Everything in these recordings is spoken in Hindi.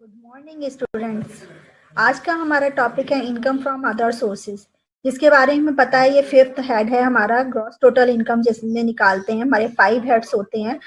Good morning students. आज का हमारा टॉपिक है इनकम फ्रॉम अदर सोर्सेज, जिसके बारे में पता है। ये फिफ्थ हेड है हमारा, ग्रॉस टोटल इनकम जिसमें निकालते हैं। हमारे 5 हेड्स होते हैं,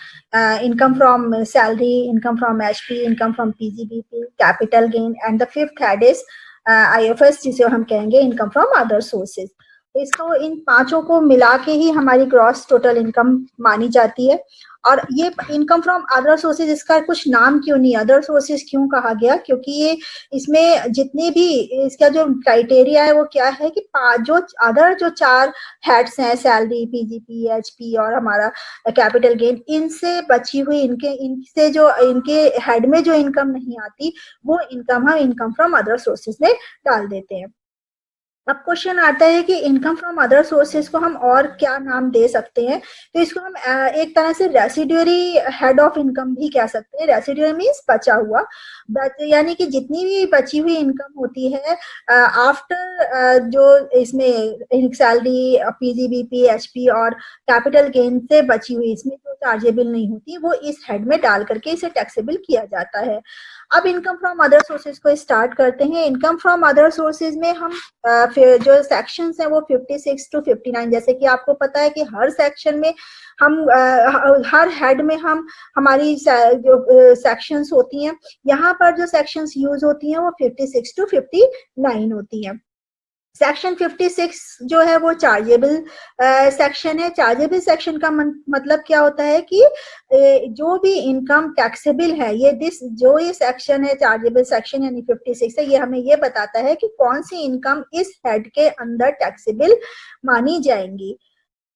income from salary, income from HP, income from PGBP, capital gain, and the fifth head is IFS, जिसे हम कहेंगे इनकम फ्रॉम अदर सोर्सेज। इसको इन पांचों को मिला के ही हमारी ग्रॉस टोटल इनकम मानी जाती है। और ये इनकम फ्रॉम अदर सोर्सेज, इसका कुछ नाम क्यों नहीं, अदर सोर्सेज क्यों कहा गया? क्योंकि ये इसमें जितने भी इसका जो क्राइटेरिया है वो क्या है कि जो अदर जो 4 हेड्स हैं, सैलरी, पीजीपी, एचपी और हमारा कैपिटल गेन, इनसे बची हुई इनसे जो इनके हेड में जो इनकम नहीं आती, वो इनकम हम इनकम फ्रॉम अदर सोर्सेज में डाल देते हैं। अब क्वेश्चन आता है कि इनकम फ्रॉम अदर सोर्सेज को हम और क्या नाम दे सकते हैं? तो इसको हम एक तरह से रेसिड्यूरी हेड ऑफ इनकम भी कह सकते हैं। रेसिड्यूरी मीन्स बचा हुआ, यानी कि जितनी भी बची हुई इनकम होती है आफ्टर जो इसमें सैलरी, पीजीबीपी, एचपी और कैपिटल गेन से बची हुई, इसमें जो चार्जेबल नहीं होती, वो इस हेड में डाल करके इसे टैक्सेबल किया जाता है। अब इनकम फ्रॉम अदर सोर्सेज को स्टार्ट करते हैं। इनकम फ्रॉम अदर सोर्सेज में हम फिर जो सेक्शंस हैं वो 56 टू 59, जैसे कि आपको पता है कि हर सेक्शन में हम हर हेड में हम हमारी जो सेक्शंस होती हैं, यहाँ पर जो सेक्शंस यूज होती हैं वो 56 टू 59 होती हैं। सेक्शन 56 जो है वो चार्जेबल सेक्शन है। चार्जेबल सेक्शन का मतलब क्या होता है कि जो भी इनकम टैक्सेबल है, ये सेक्शन है चार्जेबल सेक्शन यानी 56 है, ये हमें ये बताता है कि कौन सी इनकम इस हेड के अंदर टैक्सेबल मानी जाएंगी।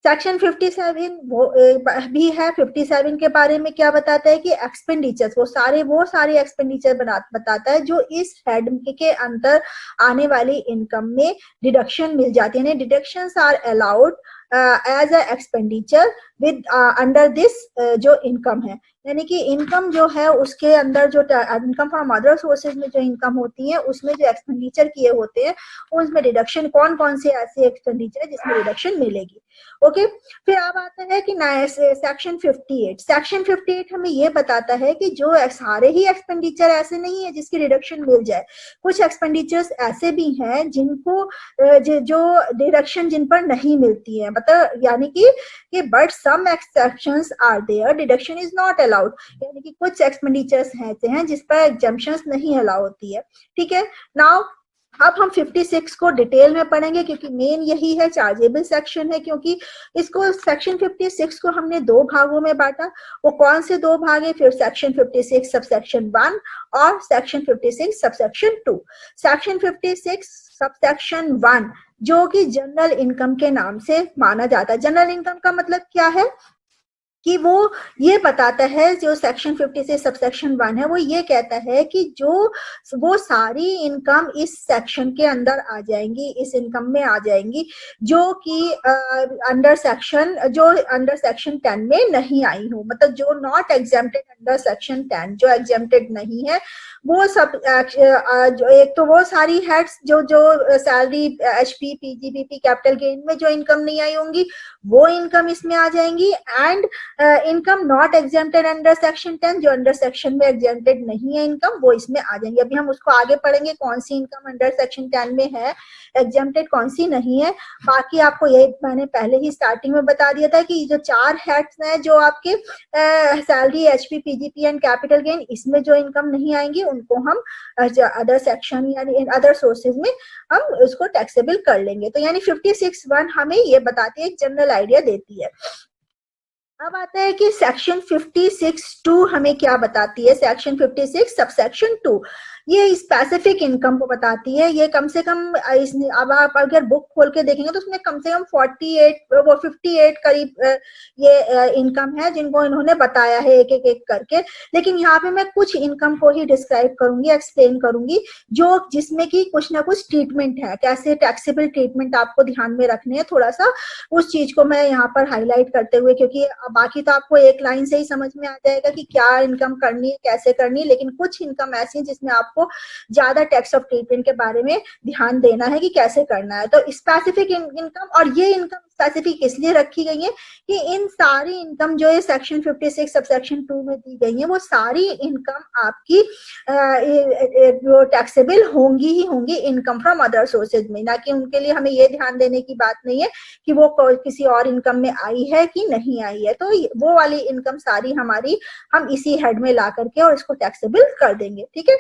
सेक्शन 57 वो भी है। 57 के बारे में क्या बताता है कि एक्सपेंडिचर्स, वो सारे एक्सपेंडिचर बताता है जो इस हेड के अंदर आने वाली इनकम में डिडक्शन मिल जाती है। Deductions are allowed as a expenditure with under this जो इनकम है, यानी कि इनकम जो है उसके अंदर जो इनकम फ्रॉम अदर सोर्सेज में जो इनकम होती है उसमें जो एक्सपेंडिचर किए होते हैं उसमें डिडक्शन, कौन कौन से ऐसे एक्सपेंडिचर है जिसमें डिडक्शन मिलेगी। ओके, फिर अब आता है कि सेक्शन 58। सेक्शन 58 हमें ये बताता है कि जो सारे ही एक्सपेंडिचर ऐसे नहीं है जिसकी डिडक्शन मिल जाए। कुछ एक्सपेंडिचर्स ऐसे भी हैं जिनको जो डिडक्शन जिन पर नहीं मिलती है, मतलब यानी कि but some exceptions are there, deduction is not allowed, यानी कि कुछ एक्सपेंडिचर्स ऐसे हैं जिस पर एग्जम्पशंस नहीं अलाउ होती है। ठीक है, नाउ अब हम 56 को डिटेल में पढ़ेंगे क्योंकि मेन यही है, चार्जेबल सेक्शन है। क्योंकि इसको सेक्शन 56 को हमने 2 भागों में बांटा। वो कौन से 2 भाग है? फिर सेक्शन 56 सबसेक्शन 1 और सेक्शन 56 सबसेक्शन 2। सेक्शन 56 सबसेक्शन 1 जो कि जनरल इनकम के नाम से माना जाता है। जनरल इनकम का मतलब क्या है कि वो ये बताता है, जो सेक्शन 50 से सबसेक्शन 1 है, वो ये कहता है कि वो सारी इनकम इस सेक्शन के अंदर आ जाएंगी, इस इनकम में आ जाएंगी जो कि अंडर सेक्शन 10 में नहीं आई हो, मतलब जो नॉट एग्जेम्प्टेड अंडर सेक्शन 10, जो एग्जेम्प्टेड नहीं है वो सब जो एक तो वो सारी हेड्स जो salary, HP, PGBP, capital gain में जो इनकम नहीं आई होंगी वो इनकम इसमें आ जाएंगी। And income not exempted under section 10, जो अंडर सेक्शन में एग्जेम्प्टेड नहीं है इनकम, वो इसमें आ जाएंगे। अभी हम उसको आगे पढ़ेंगे कौन सी इनकम अंडर सेक्शन 10 में है एग्जेम्प्टेड, कौन सी नहीं है। बाकी आपको ये मैंने पहले ही स्टार्टिंग में बता दिया था कि जो 4 हेड्स हैं जो आपके salary, HP, PGP and capital gain, इसमें जो इनकम नहीं आएंगी उनको हम अदर सेक्शन यानी अदर सोर्सेज में हम उसको टैक्सेबल कर लेंगे। तो यानी 56(1) हमें ये बताती है, एक जनरल आइडिया देती है। अब आता है कि सेक्शन 56(2) हमें क्या बताती है? सेक्शन 56 सबसेक्शन 2 ये स्पेसिफिक इनकम को बताती है। ये कम से कम अब आप अगर बुक खोल के देखेंगे तो उसमें कम से कम 58 करीब ये इनकम है जिनको इन्होंने बताया है एक एक करके। लेकिन यहाँ पे मैं कुछ इनकम को ही डिस्क्राइब करूंगी, एक्सप्लेन करूंगी, जो जिसमें कि कुछ ना कुछ ट्रीटमेंट है, कैसे टैक्सेबल ट्रीटमेंट आपको ध्यान में रखने हैं, थोड़ा सा उस चीज को मैं यहाँ पर हाईलाइट करते हुए, क्योंकि बाकी तो आपको एक लाइन से ही समझ में आ जाएगा कि क्या इनकम करनी है, कैसे करनी है, लेकिन कुछ इनकम ऐसी है जिसमें आपको आपको ज्यादा टैक्स ऑफ ट्रीटमेंट के बारे में ध्यान देना है कि कैसे करना है। तो स्पेसिफिक इनकम, और ये इनकम स्पेसिफिक इसलिए रखी गई है कि इन सारी इनकम जो है सेक्शन 56 सबसेक्शन 2 में दी गई है, वो सारी इनकम आपकी जो टैक्सेबल होंगी ही होंगी इनकम फ्रॉम अदर सोर्सेज में, ना कि उनके लिए हमें ये ध्यान देने की बात नहीं है कि वो किसी और इनकम में आई है कि नहीं आई है। तो वो वाली इनकम सारी हमारी हम इसी हेड में ला करके और इसको टैक्सेबल कर देंगे। ठीक है,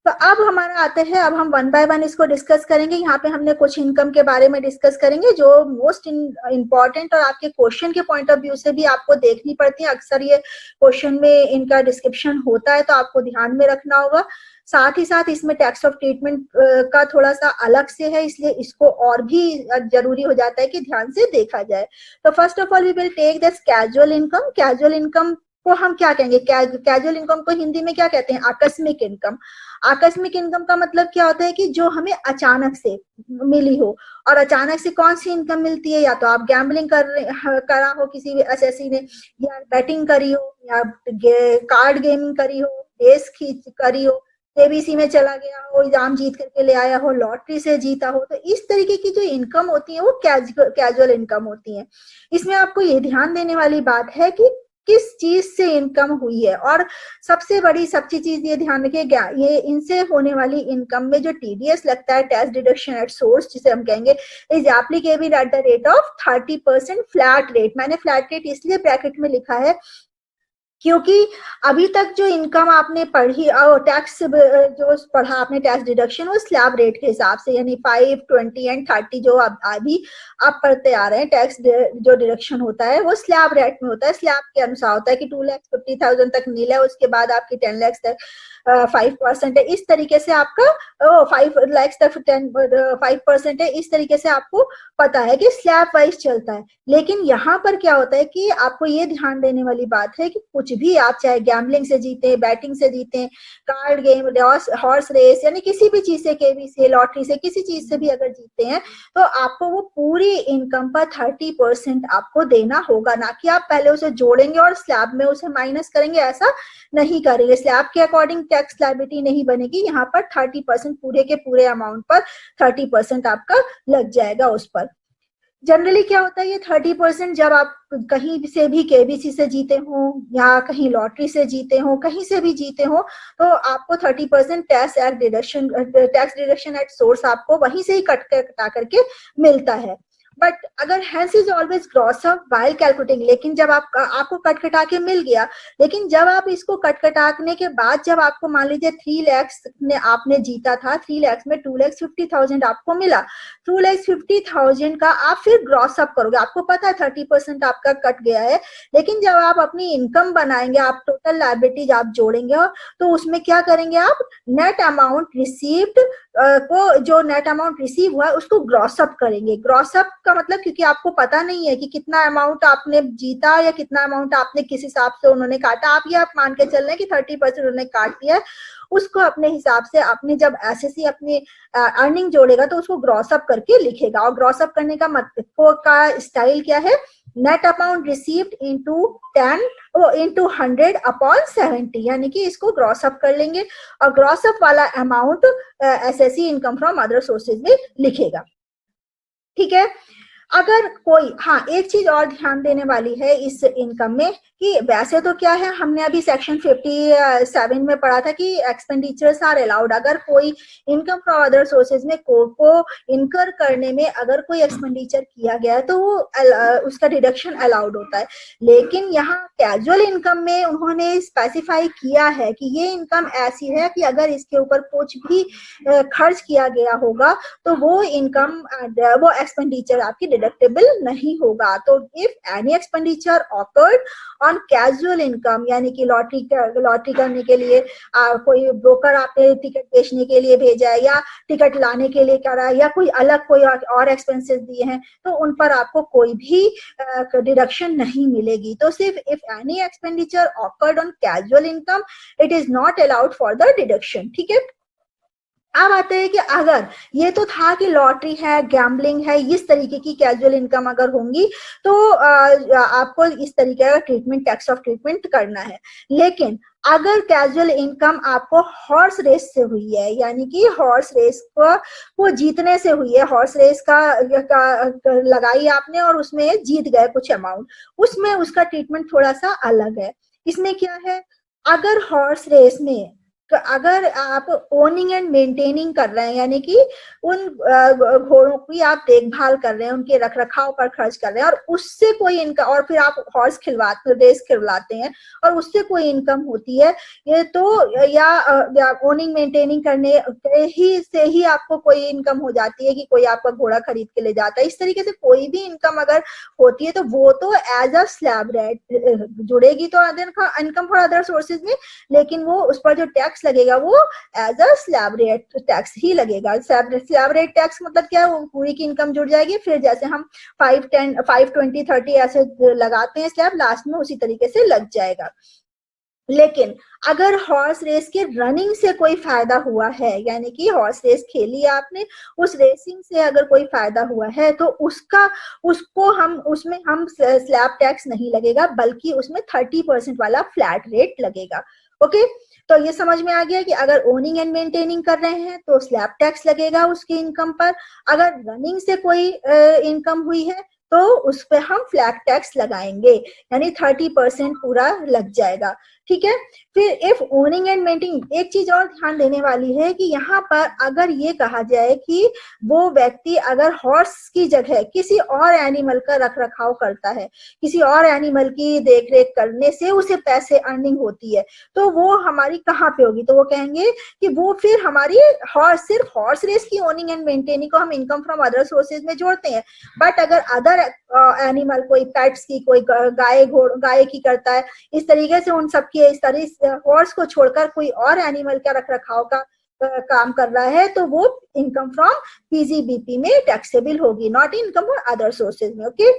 तो अब हमारा आते हैं, अब हम वन बाय वन इसको डिस्कस करेंगे। यहाँ पे हमने कुछ इनकम के बारे में डिस्कस करेंगे जो मोस्ट इम्पॉर्टेंट और आपके क्वेश्चन के पॉइंट ऑफ व्यू से भी आपको देखनी पड़ती है। अक्सर ये क्वेश्चन में इनका डिस्क्रिप्शन होता है, तो आपको ध्यान में रखना होगा। साथ ही साथ इसमें टैक्स ऑफ ट्रीटमेंट का थोड़ा सा अलग से है, इसलिए इसको और भी जरूरी हो जाता है कि ध्यान से देखा जाए। तो first of all we will take this casual income. Casual income को हम क्या कहेंगे? कैजुअल इनकम को हिंदी में क्या कहते हैं? आकस्मिक इनकम। आकस्मिक इनकम का मतलब क्या होता है कि जो हमें अचानक से मिली हो। और अचानक से कौन सी इनकम मिलती है? या तो आप गैम्बलिंग करा हो किसी भी एसएससी ने, या बैटिंग करी हो, या कार्ड गेमिंग करी हो, रेस करी हो, केबीसी में चला गया हो, एग्जाम जीत करके ले आया हो, लॉटरी से जीता हो। तो इस तरीके की जो इनकम होती है वो कैजुअल इनकम होती है। इसमें आपको ये ध्यान देने वाली बात है कि किस चीज से इनकम हुई है। और सबसे बड़ी सबसे चीज ये ध्यान रखिएगा, ये इनसे होने वाली इनकम में जो टीडीएस लगता है, टैक्स डिडक्शन एट सोर्स जिसे हम कहेंगे, is applicable at the rate of 30% flat rate. मैंने फ्लैट रेट इसलिए ब्रैकेट में लिखा है क्योंकि अभी तक जो इनकम आपने पढ़ी और टैक्स जो पढ़ा आपने टैक्स डिडक्शन, वो स्लैब रेट के हिसाब से, यानी 5, 20 एंड 30 जो अभी आप पढ़ते आ रहे हैं, टैक्स जो डिडक्शन होता है वो स्लैब रेट में होता है। स्लैब के अनुसार होता है कि 2,50,000 तक नील है, उसके बाद आपकी 10 लाख तक 5% है। इस तरीके से आपका 5 लाख तक 5% है। इस तरीके से आपको पता है कि स्लैब वाइज चलता है। लेकिन यहाँ पर क्या होता है कि आपको ये ध्यान देने वाली बात है कि कुछ भी आप चाहे गैम्बलिंग से जीते, बैटिंग से जीते, कार्ड गेम, हॉर्स रेस, यानी किसी भी चीज से, केबी से, लॉटरी से, किसी चीज से भी अगर जीते हैं, तो आपको वो पूरी इनकम पर 30% आपको देना होगा। ना कि आप पहले उसे जोड़ेंगे और स्लैब में उसे माइनस करेंगे, ऐसा नहीं करेंगे। स्लैब के अकॉर्डिंग टैक्स लायबिलिटी नहीं बनेगी। यहाँ पर 30% पूरे के पूरे अमाउंट पर 30% आपका लग जाएगा उस पर। जनरली क्या होता है, ये 30% जब आप कहीं से भी केबीसी से जीते हो या कहीं लॉटरी से जीते हो, कहीं से भी जीते हो, तो आपको 30% टैक्स डिडक्शन एट सोर्स आपको वहीं से ही कटा करके मिलता है। बट अगर hence is always gross up while calculating, लेकिन जब आपको कट कटा के मिल गया, लेकिन जब आप इसको कट कटाने के बाद जब आपको मान लीजिए 3 लाख ने आपने जीता था, 3 लाख में 2,50,000 आपको मिला, 2,50,000 का आप फिर ग्रॉस अप करोगे। आपको पता है 30% आपका कट गया है, लेकिन जब आप अपनी इनकम बनाएंगे, आप टोटल लायबिलिटीज आप जोड़ेंगे, तो उसमें क्या करेंगे आप? नेट अमाउंट रिसीव्ड को, जो नेट अमाउंट रिसीव हुआ है उसको ग्रॉस अप करेंगे। ग्रॉस अप का मतलब, क्योंकि आपको पता नहीं है कि कितना अमाउंट आपने जीता या कितना अमाउंट आपने किस हिसाब से उन्होंने काटा, आप मान के चल रहे हैं कि 30% उन्होंने काट दिया है, उसको अपने हिसाब से आपने जब एसएससी अपनी अर्निंग जोड़ेगा तो उसको ग्रॉस अप करके लिखेगा। और ग्रॉस अप करने का मतलब का स्टाइल क्या है? Net amount received into 100 upon 70, यानी कि इसको ग्रॉस अप कर लेंगे और ग्रॉस अप वाला amount SSC income from other sources में लिखेगा। ठीक है। अगर कोई, हाँ, एक चीज और ध्यान देने वाली है इस इनकम में कि वैसे तो क्या है, हमने अभी सेक्शन 57 में पढ़ा था कि एक्सपेंडिचर्स आर अलाउड। अगर कोई इनकम फ्रॉम अदर सोर्सेज में को इनकर करने में अगर कोई एक्सपेंडिचर किया गया है तो वो उसका डिडक्शन अलाउड होता है। लेकिन यहाँ कैजुअल इनकम में उन्होंने स्पेसिफाई किया है कि ये इनकम ऐसी है कि अगर इसके ऊपर कुछ भी खर्च किया गया होगा तो वो इनकम, वो एक्सपेंडिचर आपकी डिडक्टेबल नहीं होगा। तो if any expenditure awkward on casual income, यानी कि लॉटरी करने के लिए कोई ब्रोकर आपने टिकट बेचने के लिए भेजा है, या टिकट लाने के लिए करा है, या कोई अलग कोई और एक्सपेंसेस दिए हैं, तो उन पर आपको कोई भी डिडक्शन नहीं मिलेगी। तो सिर्फ if any expenditure awkward on casual income, it is not allowed for the deduction. ठीक है। अब आते हैं कि अगर ये तो था कि लॉटरी है, गैम्बलिंग है, इस तरीके की कैजुअल इनकम अगर होंगी तो आपको इस तरीके का ट्रीटमेंट, टैक्स ऑफ ट्रीटमेंट करना है। लेकिन अगर कैजुअल इनकम आपको हॉर्स रेस से हुई है, यानी कि हॉर्स रेस को जीतने से हुई है, हॉर्स रेस का लगाई आपने और उसमें जीत गए कुछ अमाउंट, उसमें उसका ट्रीटमेंट थोड़ा सा अलग है। इसमें क्या है, अगर हॉर्स रेस में अगर आप ओनिंग एंड मेंटेनिंग कर रहे हैं, यानी कि उन घोड़ों की आप देखभाल कर रहे हैं, उनके रख रखाव पर खर्च कर रहे हैं, और उससे कोई इनकम, और फिर आप हॉर्स खिलवाते, रेस खिलवाते हैं और उससे कोई इनकम होती है, ये तो या ओनिंग मेंटेनिंग करने ही से ही आपको कोई इनकम हो जाती है कि कोई आपका घोड़ा खरीद के ले जाता है, इस तरीके से कोई भी इनकम अगर होती है तो वो तो एज अ स्लैब रेट जुड़ेगी तो other income for other sources में, लेकिन वो उस पर जो टैक्स लगेगा वो as a slab rate tax ही लगेगा। स्लैब रेट टैक्स मतलब क्या है, वो पूरी की इनकम जुड़ जाएगी, फिर जैसे हम 5, 10, 5, 20, 30 ऐसे लगाते हैं स्लैब, लास्ट में उसी तरीके से लग जाएगा। लेकिन अगर हॉर्स रेस के रनिंग से कोई फायदा हुआ है, यानी कि हॉर्स रेस खेली आपने, उस रेसिंग से अगर कोई फायदा हुआ है तो उसमें हम स्लैब टैक्स नहीं लगेगा, बल्कि उसमें 30% वाला फ्लैट रेट लगेगा। ओके, तो ये समझ में आ गया कि अगर ओनिंग एंड मेंटेनिंग कर रहे हैं तो स्लैब टैक्स लगेगा उसकी इनकम पर, अगर रनिंग से कोई इनकम हुई है तो उस पर हम फ्लैट टैक्स लगाएंगे, यानी 30% पूरा लग जाएगा। ठीक है, फिर इफ ओनिंग एंड मेंटेनिंग, एक चीज और ध्यान देने वाली है कि यहाँ पर अगर ये कहा जाए कि वो व्यक्ति अगर हॉर्स की जगह किसी और एनिमल का रख रखाव करता है, किसी और एनिमल की देख रेख करने से उसे पैसे अर्निंग होती है, तो वो हमारी कहाँ पे होगी, तो वो कहेंगे कि वो फिर हमारी सिर्फ हॉर्स रेस की ओनिंग एंड मेंटेनिंग को हम इनकम फ्रॉम अदर सोर्सेज में जोड़ते हैं। बट अगर अदर एनिमल, कोई पेट्स की, कोई गाय की करता है, इस तरीके से उन सबकी इस तरह हॉर्स को छोड़कर कोई और एनिमल का रख रखाव का काम कर रहा है, तो वो इनकम फ्रॉम पीजीबीपी में टैक्सेबल होगी, not income for other sources में। ओके,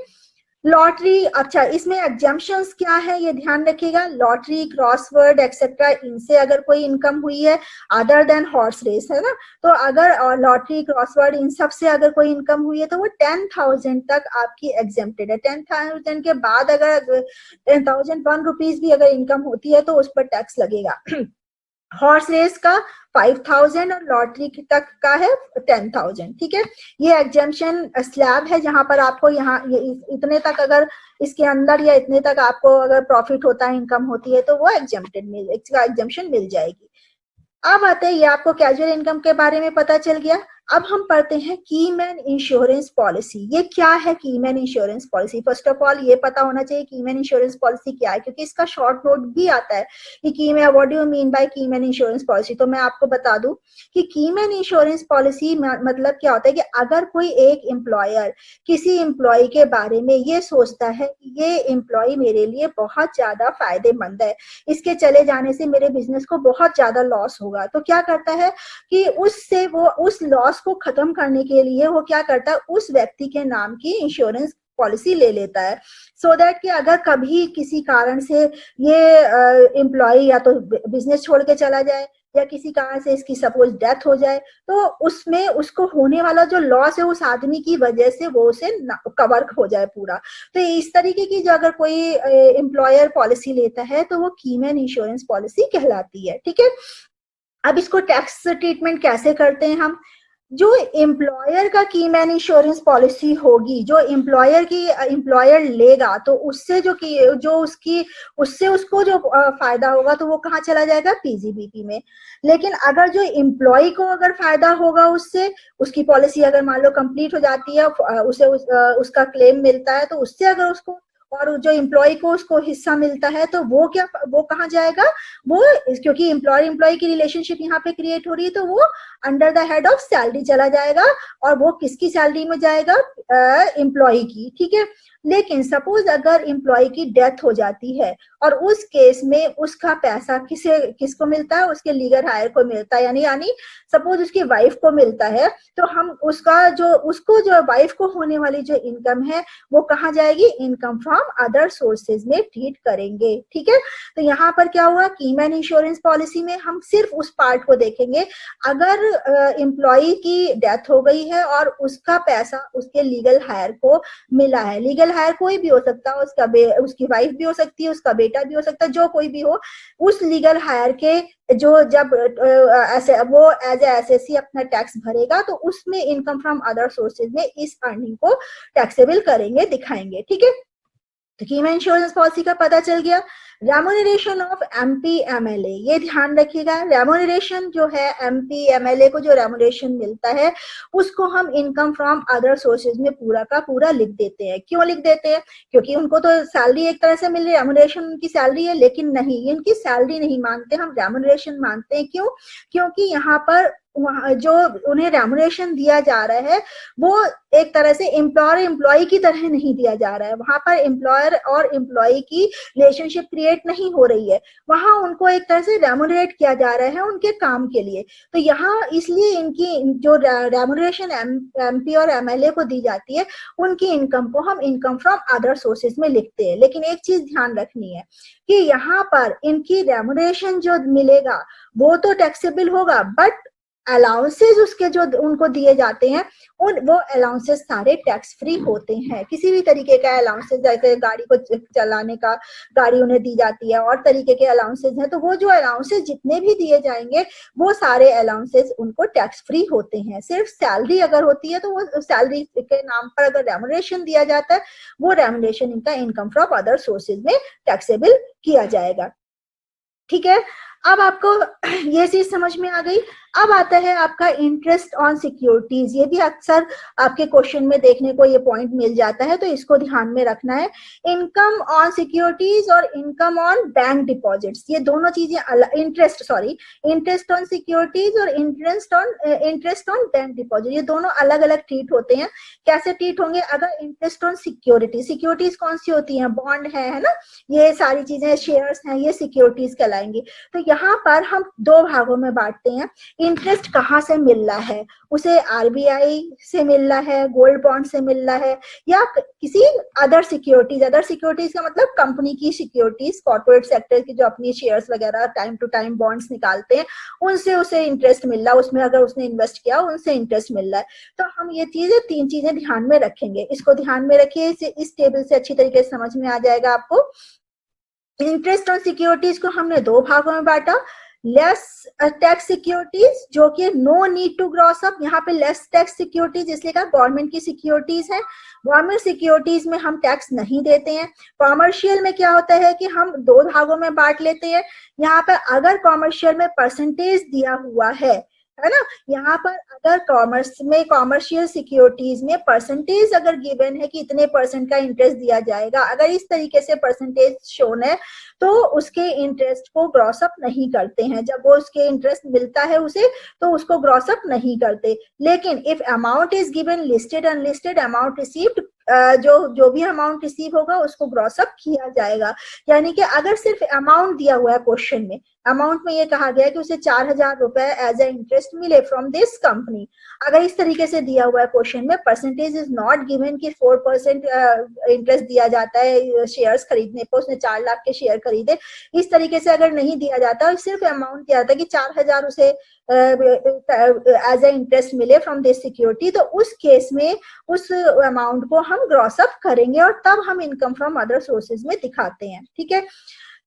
लॉटरी, अच्छा इसमें एग्जाम्पशंस क्या है ये ध्यान रखिएगा, लॉटरी, क्रॉसवर्ड एक्सेट्रा, इनसे अगर कोई इनकम हुई है अदर देन हॉर्स रेस, है ना, तो अगर लॉटरी, क्रॉसवर्ड, इन सब से अगर कोई इनकम हुई है तो वो 10,000 तक आपकी एग्जेम्प्टेड है। 10,000 के बाद अगर 10,001 भी अगर इनकम होती है तो उस पर टैक्स लगेगा। हॉर्स रेस का 5,000 और लॉटरी तक का है 10,000। ठीक है, ये एग्जेम्पशन स्लैब है जहां पर आपको यहाँ इतने तक, अगर इसके अंदर या इतने तक आपको अगर प्रॉफिट होता है, इनकम होती है, तो वो एग्जेम्पशन मिल जाएगी। अब आते हैं, ये आपको कैजुअल इनकम के बारे में पता चल गया। अब हम पढ़ते हैं कीमैन इंश्योरेंस पॉलिसी। ये क्या है keyman insurance policy? First of all ये पता होना चाहिए कीमैन इंश्योरेंस पॉलिसी क्या है, क्योंकि इसका शॉर्ट नोट भी आता है कि keyman, what do you mean by keyman insurance policy. तो मैं आपको बता दूं कि कीमैन इंश्योरेंस पॉलिसी मतलब क्या होता है कि अगर कोई एक एम्प्लॉयर किसी एम्प्लॉय के बारे में ये सोचता है कि ये एम्प्लॉय मेरे लिए बहुत ज्यादा फायदेमंद है, इसके चले जाने से मेरे बिजनेस को बहुत ज्यादा लॉस होगा, तो क्या करता है कि उससे वो उस लॉस को खत्म करने के लिए वो क्या करता है, उस व्यक्ति के नाम की इंश्योरेंस पॉलिसी ले लेता है, सो दैट कि अगर कभी किसी कारण से ये एम्प्लॉय या तो बिजनेस छोड़ के चला जाए या किसी कारण से इसकी सपोज डेथ हो जाए, तो उसमें उसको होने वाला जो लॉस है उस आदमी की वजह से वो उसे कवर हो जाए पूरा। तो इस तरीके की जो अगर कोई एम्प्लॉयर पॉलिसी लेता है तो वो कीमैन इंश्योरेंस पॉलिसी कहलाती है। ठीक है, अब इसको टैक्स ट्रीटमेंट कैसे करते हैं हम, जो एम्प्लॉयर का कीमैन इंश्योरेंस पॉलिसी होगी, जो एम्प्लॉयर लेगा, तो उससे जो उसकी उससे उसको जो फायदा होगा तो वो कहाँ चला जाएगा, पीजीबीपी में। लेकिन अगर जो एम्प्लॉय को अगर फायदा होगा उससे, उसकी पॉलिसी अगर मान लो कंप्लीट हो जाती है, उसका क्लेम मिलता है, तो उससे अगर उसको, और जो एम्प्लॉय को उसको हिस्सा मिलता है, तो वो कहाँ जाएगा, वो, क्योंकि एम्प्लॉय की रिलेशनशिप यहाँ पे क्रिएट हो रही है, तो वो under the head of salary चला जाएगा, और वो किसकी सैलरी में जाएगा, एम्प्लॉय की। ठीक है, लेकिन सपोज अगर एम्प्लॉय की डेथ हो जाती है और उस केस में उसका पैसा किसको मिलता है, उसके लीगल हायर को मिलता है, यानी सपोज उसकी वाइफ को मिलता है, तो हम उसको जो वाइफ को होने वाली जो इनकम है वो कहाँ जाएगी, इनकम फ्रॉम अदर सोर्सेज में ट्रीट करेंगे। ठीक है, तो यहाँ पर क्या हुआ, कीमैन इंश्योरेंस पॉलिसी में हम सिर्फ उस पार्ट को देखेंगे, अगर एम्प्लॉय की डेथ हो गई है और उसका पैसा उसके लीगल हायर को मिला है, लीगल हायर कोई भी हो सकता है, उसकी वाइफ भी हो सकती है, उसका बेटा भी हो सकता है, जो कोई भी हो, उस लीगल हायर के जो जब ऐसे वो एज एसएससी अपना टैक्स भरेगा तो उसमें इनकम फ्रॉम अदर सोर्सेज में इस अर्निंग को टैक्सेबल करेंगे, दिखाएंगे। ठीक है, तो कीमैन इंश्योरेंस पॉलिसी का पता चल गया। रेम्यूनरेशन ऑफ एमपी एमएलए, ये ध्यान रखिएगा, रेम्यूनरेशन जो है एमपी एमएलए को जो रेम्यूनरेशन मिलता है उसको हम इनकम फ्रॉम अदर सोर्सेज में पूरा का पूरा लिख देते हैं। क्यों लिख देते हैं, क्योंकि उनको तो सैलरी एक तरह से मिल रही है, रेम्यूनरेशन उनकी सैलरी है, लेकिन नहीं, इनकी सैलरी नहीं मानते, हम रेम्यूनरेशन मानते हैं। क्यों, क्योंकि यहाँ पर जो उन्हें रेम्यूनरेशन दिया जा रहा है वो एक तरह से एम्प्लॉयर एम्प्लॉय की तरह नहीं दिया जा रहा है, वहां पर एम्प्लॉयर और एम्प्लॉय की रिलेशनशिप क्रिएट नहीं हो रही है, वहां उनको एक तरह से रेम्यूनरेट किया जा रहा है उनके काम के लिए। तो यहाँ इसलिए इनकी जो रेम्यूनरेशन एमपी और एमएलए को दी जाती है उनकी इनकम को हम इनकम फ्रॉम अदर सोर्सेज में लिखते हैं। लेकिन एक चीज ध्यान रखनी है कि यहाँ पर इनकी रेम्यूनरेशन जो मिलेगा वो तो टैक्सेबल होगा, बट अलाउंसेस उसके जो उनको दिए जाते हैं वो अलाउंसेस सारे टैक्स फ्री होते हैं। किसी भी तरीके का अलाउंसेस, जैसे गाड़ी को चलाने का गाड़ी उन्हें दी जाती है और तरीके के अलाउंसेस हैं, तो वो जो अलाउंसेस जितने भी दिए जाएंगे वो सारे अलाउंसेस उनको टैक्स फ्री होते हैं। सिर्फ सैलरी अगर होती है तो वो सैलरी के नाम पर अगर रेम्यूनरेशन दिया जाता है वो रेम्यूनरेशन इनका इनकम फ्रॉम अदर सोर्सेज में टैक्सेबल किया जाएगा। ठीक है, अब आपको ये चीज समझ में आ गई। अब आता है आपका इंटरेस्ट ऑन सिक्योरिटीज, ये भी अक्सर आपके क्वेश्चन में देखने को ये पॉइंट मिल जाता है, तो इसको ध्यान में रखना है। इनकम ऑन सिक्योरिटीज और इनकम ऑन बैंक डिपॉजिट्स, ये दोनों चीजें इंटरेस्ट ऑन सिक्योरिटीज और इंटरेस्ट ऑन बैंक डिपॉजिट, ये दोनों अलग अलग ट्रीट होते हैं। कैसे ट्रीट होंगे, अगर इंटरेस्ट ऑन सिक्योरिटीज कौन सी होती है, बॉन्ड है ना, ये सारी चीजें, शेयर्स हैं, ये सिक्योरिटीज कहलाएंगी। तो यहाँ पर हम दो भागों में बांटते हैं। इंटरेस्ट कहाँ से मिल रहा है, उसे आरबीआई से मिल रहा है, गोल्ड बॉन्ड से मिल रहा है, या किसी अदर सिक्योरिटीज का मतलब कंपनी की सिक्योरिटीज, कॉर्पोरेट सेक्टर की जो अपनी शेयर्स वगैरह टाइम टू टाइम बॉन्ड्स निकालते हैं उनसे उसे इंटरेस्ट मिल रहा है, उसमें अगर उसने इन्वेस्ट किया उनसे इंटरेस्ट मिल रहा है। तो हम ये तीन चीजें ध्यान में रखेंगे, इसको ध्यान में रखिए, इस टेबल से अच्छी तरीके से समझ में आ जाएगा आपको। इंटरेस्ट ऑन सिक्योरिटीज को हमने दो भागों में बांटा, लेस टैक्स सिक्योरिटीज जो कि no need to gross up, यहाँ पे लेस टैक्स सिक्योरिटीज इसलिए कहा गवर्नमेंट की सिक्योरिटीज है, गवर्नमेंट सिक्योरिटीज में हम टैक्स नहीं देते हैं। कॉमर्शियल में क्या होता है कि हम दो भागों में बांट लेते हैं, यहाँ पर अगर कॉमर्शियल में परसेंटेज दिया हुआ है ना, यहाँ पर अगर कॉमर्शियल सिक्योरिटीज में परसेंटेज अगर गिवन है कि इतने परसेंट का इंटरेस्ट दिया जाएगा, अगर इस तरीके से परसेंटेज शोन है तो उसके इंटरेस्ट को ग्रॉस अप नहीं करते हैं, जब वो उसके इंटरेस्ट मिलता है उसे तो उसको ग्रॉस अप नहीं करते। लेकिन if amount is given listed unlisted amount received, जो भी अमाउंट रिसीव होगा उसको ग्रॉस अप किया जाएगा। यानी कि अगर सिर्फ अमाउंट दिया हुआ है क्वेश्चन में, अमाउंट में ये कहा गया है कि उसे 4,000 रुपए एज ए इंटरेस्ट मिले फ्रॉम दिस कंपनी, अगर इस तरीके से दिया हुआ है क्वेश्चन में, परसेंटेज इज नॉट गिवन कि 4% इंटरेस्ट दिया जाता है शेयर्स खरीदने पर, उसने 4 लाख के शेयर खरीदे, इस तरीके से अगर नहीं दिया जाता, सिर्फ अमाउंट दिया जाता है कि 4,000 उसे एज ए इंटरेस्ट मिले फ्रॉम दिस सिक्योरिटी, तो उस केस में उस अमाउंट को हम ग्रॉस अप करेंगे और तब हम इनकम फ्रॉम अदर सोर्सेज में दिखाते हैं। ठीक है,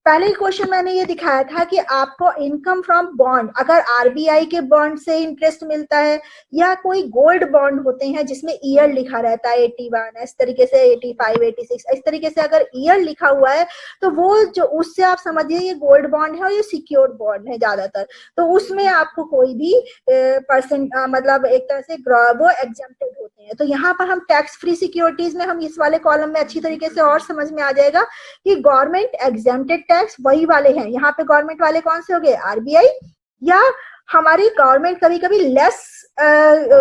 पहले क्वेश्चन मैंने ये दिखाया था कि आपको इनकम फ्रॉम बॉन्ड, अगर आरबीआई के बॉन्ड से इंटरेस्ट मिलता है या कोई गोल्ड बॉन्ड होते हैं जिसमें ईयर लिखा रहता है 81, इस तरीके से 85, 86, इस तरीके से अगर ईयर लिखा हुआ है तो वो जो उससे आप समझिए ये गोल्ड बॉन्ड है और ये सिक्योर्ड बॉन्ड है ज्यादातर, तो उसमें आपको कोई भी मतलब एक तरह से वो एग्जेम्प्टेड होते हैं। तो यहाँ पर हम टैक्स फ्री सिक्योरिटीज में हम इस वाले कॉलम में अच्छी तरीके से और समझ में आ जाएगा कि गवर्नमेंट एग्जेम्प्टेड टैक्स वही वाले हैं। यहाँ पे गवर्नमेंट वाले कौन से हो गए, आरबीआई, या हमारी गवर्नमेंट कभी कभी लेस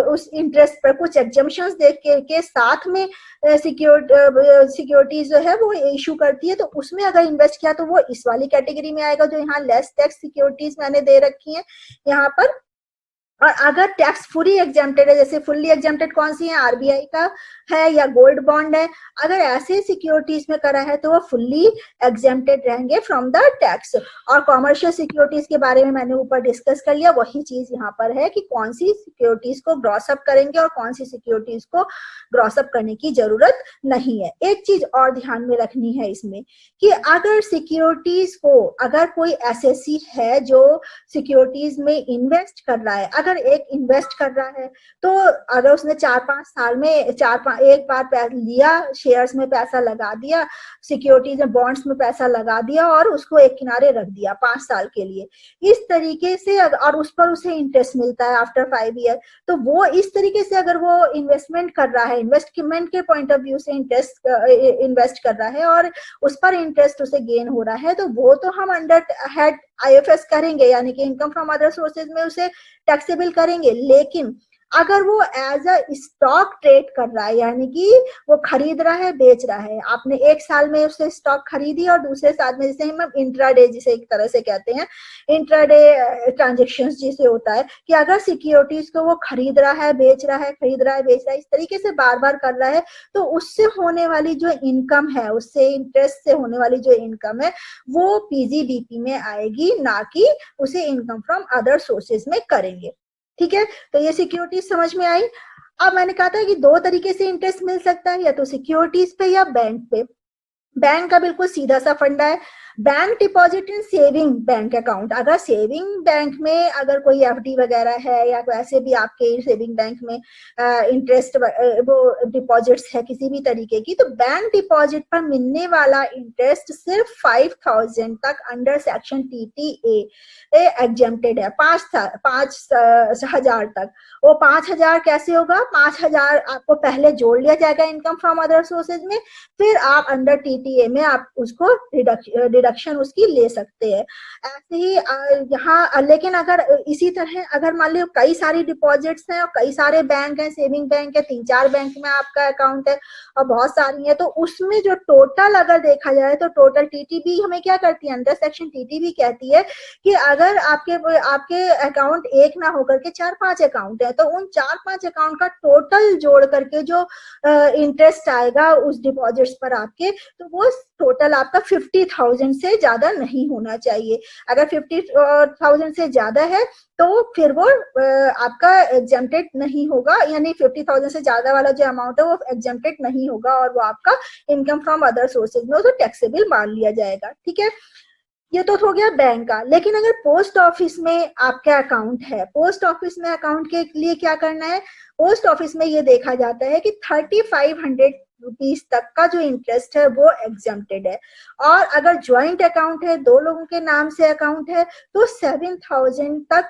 उस इंटरेस्ट पर कुछ एग्जम्पशंस देख के साथ में सिक्योरिटीज जो है वो इशू करती है, तो उसमें अगर इन्वेस्ट किया तो वो इस वाली कैटेगरी में आएगा जो यहाँ लेस टैक्स सिक्योरिटीज मैंने दे रखी है यहाँ पर। और अगर टैक्स फुली एग्जेम्प्टेड है, जैसे फुल्ली एग्जेम्प्टेड कौन सी है, आरबीआई का है या गोल्ड बॉन्ड है, अगर ऐसे सिक्योरिटीज में करा है तो वो फुल्ली एग्जेम्प्टेड रहेंगे फ्रॉम द टैक्स। और कॉमर्शियल सिक्योरिटीज के बारे में मैंने ऊपर डिस्कस कर लिया, वही चीज यहाँ पर है कि कौन सी सिक्योरिटीज को ग्रॉस अप करेंगे और कौन सी सिक्योरिटीज को ग्रॉस अप करने की जरूरत नहीं है। एक चीज और ध्यान में रखनी है इसमें कि अगर सिक्योरिटीज को, अगर कोई एसएससी है जो सिक्योरिटीज में इन्वेस्ट कर रहा है, अगर एक इन्वेस्ट कर रहा है तो अगर उसने 4-5 साल में एक बार लिया, शेयर्स में पैसा लगा दिया, सिक्योरिटीज में बॉन्ड्स में पैसा लगा दिया और उसको एक किनारे रख दिया 5 साल के लिए, इस तरीके से, और उस पर उसे इंटरेस्ट मिलता है आफ्टर 5 ईयर, तो वो इस तरीके से अगर वो इन्वेस्टमेंट कर रहा है, इन्वेस्टमेंट के पॉइंट ऑफ व्यू से इन्वेस्ट कर रहा है और उस पर इंटरेस्ट उसे गेन हो रहा है, तो वो तो हम अंडर हेड आईएफएस करेंगे, यानी कि इनकम फ्रॉम अदर सोर्सेज में उसे टैक्सेबल करेंगे। लेकिन अगर वो एज अ स्टॉक ट्रेड कर रहा है, यानी कि वो खरीद रहा है बेच रहा है, आपने एक साल में उससे स्टॉक खरीदी और दूसरे साल में, जैसे हम इंट्राडे जिसे एक तरह से कहते हैं, इंट्राडे ट्रांजेक्शंस जिसे होता है कि अगर सिक्योरिटीज को वो खरीद रहा है बेच रहा है, खरीद रहा है बेच रहा है, इस तरीके से बार बार कर रहा है, तो उससे होने वाली जो इनकम है, उससे इंटरेस्ट से होने वाली जो इनकम है वो पीजीबीपी में आएगी, ना कि उसे इनकम फ्रॉम अदर सोर्सेज में करेंगे। ठीक है, तो ये सिक्योरिटीज समझ में आई। अब मैंने कहा था कि दो तरीके से इंटरेस्ट मिल सकता है, या तो सिक्योरिटीज पे या बैंक पे। बैंक का बिल्कुल सीधा सा फंडा है, bank deposit in saving bank account. अगर सेविंग बैंक में अगर कोई एफडी वगैरह है या वैसे भी आपके सेविंग बैंक में इंटरेस्ट वो डिपॉजिट्स है किसी भी तरीके की, तो बैंक डिपॉजिट पर मिलने वाला इंटरेस्ट सिर्फ 5,000 तक अंडर सेक्शन टीटीए एग्जेम्प्टेड है। 5,000 तक। वो 5,000 कैसे होगा, 5,000 आपको पहले जोड़ लिया जाएगा इनकम फ्रॉम अदर सोर्सेज में, फिर आप अंडर टीटीए में आप उसको डिडक्शन उसकी ले सकते हैं। ऐसे ही यहाँ, लेकिन अगर इसी तरह अगर मान लो कई सारी डिपॉजिट्स हैं और कई सारे बैंक हैं, सेविंग बैंक है, 3-4 बैंक में आपका अकाउंट है और बहुत सारी है, तो उसमें जो टोटल अगर देखा जाए तो टोटल टीटीबी हमें क्या करती है, अंडर सेक्शन टीटीबी कहती है कि अगर आपके अकाउंट एक ना होकर के 4-5 अकाउंट है, तो उन 4-5 अकाउंट का टोटल जोड़ करके जो इंटरेस्ट आएगा उस डिपॉजिट्स पर आपके, तो वो टोटल आपका 50,000 से ज्यादा नहीं होना चाहिए। अगर 50,000 से ज्यादा है तो फिर वो आपका एग्जेम्प्टेड नहीं होगा, यानी 50,000 से ज्यादा वाला जो अमाउंट है वो एग्जेम्प्टेड नहीं होगा और वो आपका इनकम फ्रॉम अदर सोर्सेज में तो टैक्सेबल मान लिया जाएगा। ठीक है, ये तो हो गया बैंक का। लेकिन अगर पोस्ट ऑफिस में आपका अकाउंट है, पोस्ट ऑफिस में अकाउंट के लिए क्या करना है, पोस्ट ऑफिस में ये देखा जाता है कि 3,500 रुपीज तक का जो इंटरेस्ट है वो एग्जेम्प्टेड है, और अगर ज्वाइंट अकाउंट है, दो लोगों के नाम से अकाउंट है, तो 7,000 तक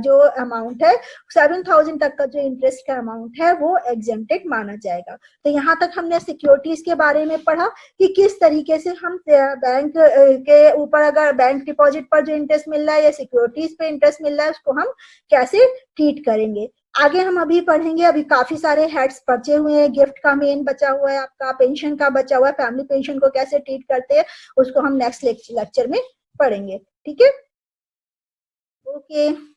जो अमाउंट है, 7,000 तक का जो इंटरेस्ट का अमाउंट है वो एग्जेम्प्टेड माना जाएगा। तो यहाँ तक हमने सिक्योरिटीज के बारे में पढ़ा कि किस तरीके से हम बैंक के ऊपर, अगर बैंक डिपॉजिट पर जो इंटरेस्ट मिल रहा है या सिक्योरिटीज पे इंटरेस्ट मिल रहा है, उसको हम कैसे ट्रीट करेंगे। आगे हम अभी पढ़ेंगे, अभी काफी सारे हेड्स बचे हुए हैं, गिफ्ट का मेन बचा हुआ है, आपका पेंशन का बचा हुआ है, फैमिली पेंशन को कैसे ट्रीट करते हैं उसको हम नेक्स्ट लेक्चर में पढ़ेंगे। ठीक है, ओके।